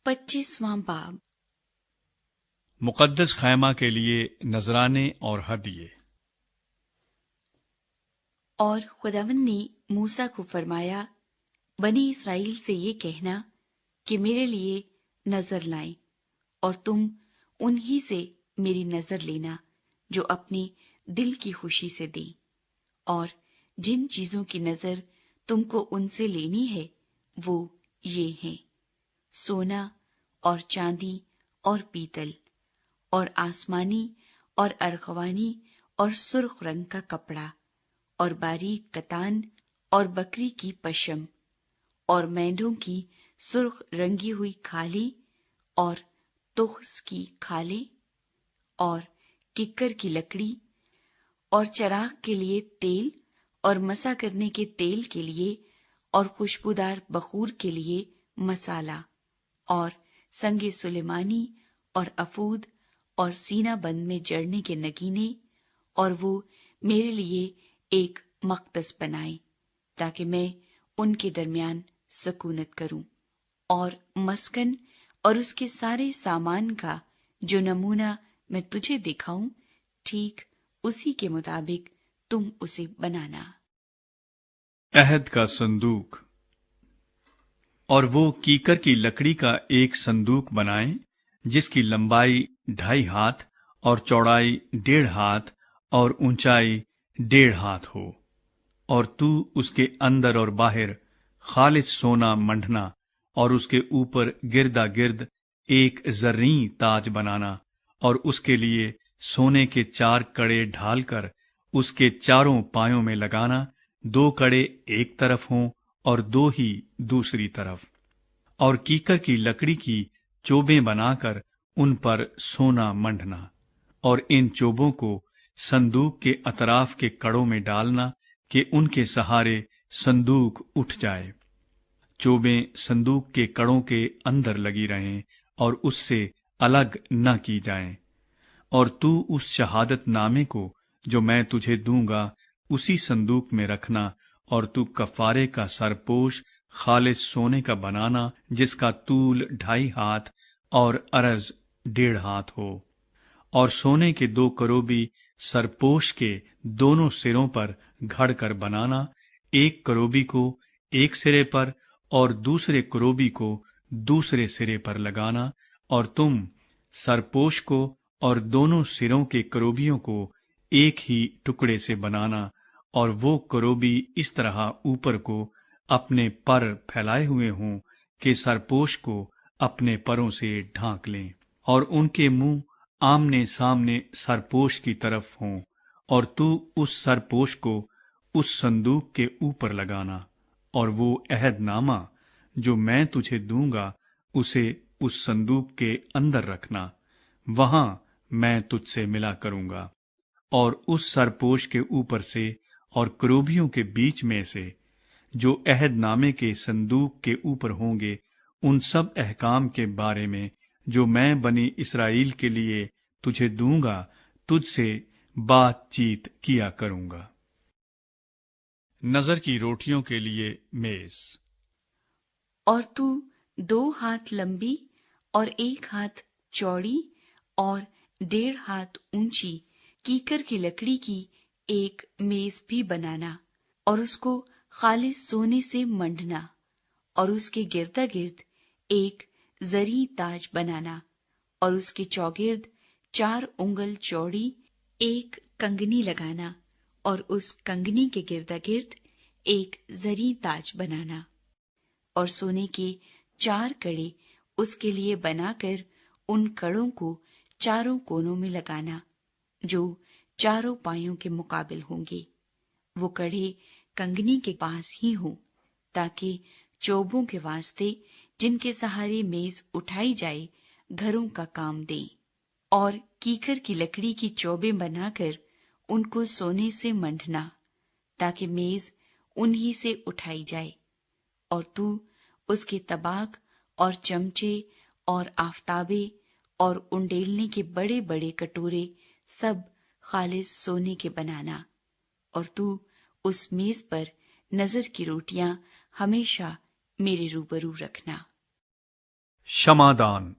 25वां बाब। मुकद्दस खैमा के लिए नजराने और हदिये। और खुदावंद ने मूसा को फरमाया, बनी इसराइल से ये कहना कि मेरे लिए नजर लाएं, और तुम उन्हीं से मेरी नजर लेना जो अपने दिल की खुशी से दें। और जिन चीजों की नजर तुमको उनसे लेनी है वो ये हैं: सोना और चांदी और पीतल और आसमानी और अर्गवानी और सुर्ख रंग का कपड़ा और बारीक कतान और बकरी की पशम और मेंढों की सुर्ख रंगी हुई खाली और तुखस की खाले और किक्कर की लकड़ी और चराग के लिए तेल और मसा करने के तेल के लिए और खुशबूदार बखूर के लिए मसाला और संगे सुलेमानी और अफूद और सीना बंद में जड़ने के नगीने। और वो मेरे लिए एक मकदस बनाए ताकि मैं उनके दरमियान सकूनत करूं। और मस्कन और उसके सारे सामान का जो नमूना मैं तुझे दिखाऊं, ठीक उसी के मुताबिक तुम उसे बनाना। अहद का संदूक। और वो कीकर की लकड़ी का एक संदूक बनाएं, जिसकी लंबाई 2.5 हाथ और चौड़ाई 1.5 हाथ और ऊंचाई 1.5 हाथ हो। और तू उसके अंदर और बाहर खालिस सोना मंडना और उसके ऊपर गिरदा गिर्द एक जर्री ताज बनाना और उसके लिए सोने के 4 कड़े ढालकर उसके चारों पायों में लगाना, 2 कड़े एक तरफ हों और 2 ही दूसरी तरफ। और कीकर की लकड़ी की चोबें बनाकर उन पर सोना मंडना और इन चोबों को संदूक के अतराफ के कड़ों में डालना कि उनके सहारे संदूक उठ जाए। चोबें संदूक के कड़ों के अंदर लगी रहें और उससे अलग न की जाएं। और तू उस शहादत नामे को जो मैं तुझे दूंगा उसी संदूक में रखना, और तू कफारे का सरपोश खालिस सोने का बनाना, जिसका तूल 2.5 हाथ और अरज 1.5 हाथ हो। और सोने के 2 करोबी सरपोश के दोनों सिरों पर घड़ कर बनाना, एक करोबी को एक सिरे पर और दूसरे करोबी को दूसरे सिरे पर लगाना। और तुम सरपोश को और दोनों सिरों के करोबियों को एक ही टुकड़े से बनाना, और वो करोबी इस तरह ऊपर को अपने पर फैलाए हुए हों कि सरपोश को अपने परों से ढांक लें, और उनके मुंह आमने सामने सरपोश की तरफ हों। और तू उस सरपोश को उस संदूक के ऊपर लगाना, और वो अहदनामा जो मैं तुझे दूंगा उसे उस संदूक के अंदर रखना, वहां मैं तुझसे मिला करूंगा। और उस सरपोश के ऊपर से और करूबियों के बीच में से जो अहदनामे के संदूक के ऊपर होंगे, उन सब अहकाम के बारे में जो मैं बनी इसराइल के लिए तुझे दूंगा, तुझसे बातचीत किया करूंगा। नजर की रोटियों के लिए मेज। और तू 2 हाथ लंबी और 1 हाथ चौड़ी और 1.5 हाथ ऊंची कीकर की लकड़ी की एक मेज भी बनाना, और उसको खालिस सोने से मंडना, और उसके गिरदा गिर्द एक जरी ताज बनाना, और उसके चौगिर्द 4 उंगल चौड़ी एक कंगनी लगाना, और उस कंगनी के गिरदा गिर्द एक जरी ताज बनाना। और सोने के 4 कड़े उसके लिए बनाकर उन कड़ों को चारों कोनों में लगाना, जो चारों पायों के मुकाबिल होंगे। वो कड़े कंगनी के पास ही हों, ताकि चोबों के वास्ते जिनके सहारे मेज उठाई जाए घरों का काम दे। और कीकर की लकड़ी की चोबें बनाकर उनको सोने से मंडना, ताकि मेज उन्हीं से उठाई जाए। और तू उसके तबाक और चमचे और आफताबे और उंडेलने के बड़े बड़े कटोरे सब खालिस सोने के बनाना। और तू उस मेज पर नजर की रोटियां हमेशा मेरे रूबरू रखना। शमादान।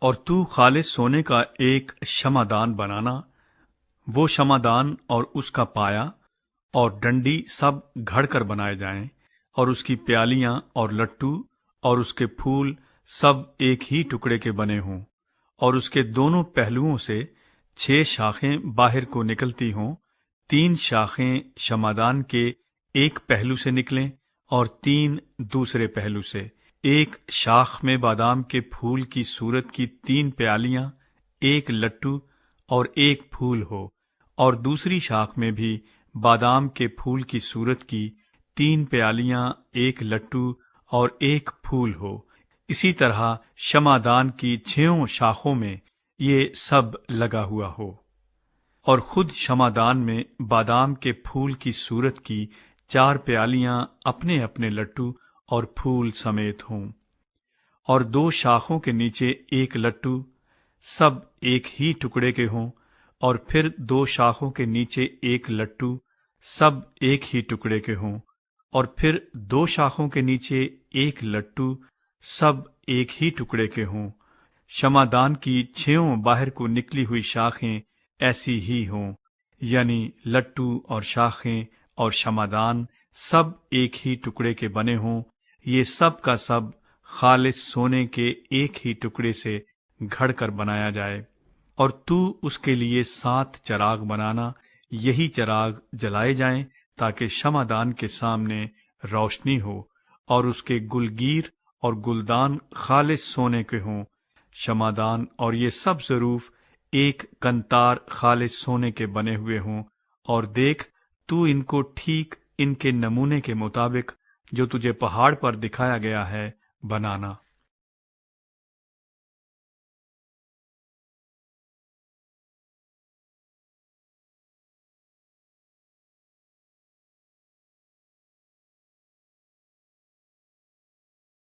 और तू खालिस सोने का एक शमादान बनाना, वो शमादान और उसका पाया और डंडी सब घड़कर बनाए जाएं, और उसकी प्यालियां और लट्टू और उसके फूल सब एक ही टुकड़े के बने हों, और उसके दोनों पहलुओं से 6 शाखें बाहर को निकलती हों। 3 शाखें शमादान के एक पहलू से निकलें और 3 दूसरे पहलू से। एक शाख में बादाम के फूल की सूरत की 3 प्यालियां, एक लट्टू और एक फूल हो, और दूसरी शाख में भी बादाम के फूल की सूरत की 3 प्यालियां, एक लट्टू और एक फूल हो। इसी तरह शमादान की 6 शाखों में ये सब लगा हुआ हो, और खुद शमादान में बादाम के फूल की सूरत की 4 प्यालियां अपने अपने लट्टू और फूल समेत हों, और 2 शाखों के नीचे एक लट्टू सब एक ही टुकड़े के हों, और फिर 2 शाखों के नीचे एक लट्टू सब एक ही टुकड़े के हों, और फिर 2 शाखों के नीचे एक लट्टू सब एक ही टुकड़े के हों। शमादान की 6 बाहर को निकली हुई शाखें ऐसी ही हों, यानी लट्टू और शाखें और शमादान सब एक ही टुकड़े के बने हों। ये सब का सब खालिस सोने के एक ही टुकड़े से घड़कर बनाया जाए। और तू उसके लिए 7 चराग बनाना, यही चराग जलाए जाएं, ताकि शमादान के सामने रोशनी हो, और उसके गुलगीर और गुलदान खालिस सोने के हों। शमादान और ये सब ज़रूफ एक कंतार खालिस सोने के बने हुए हों। और देख, तू इनको ठीक इनके नमूने के मुताबिक जो तुझे पहाड़ पर दिखाया गया है बनाना।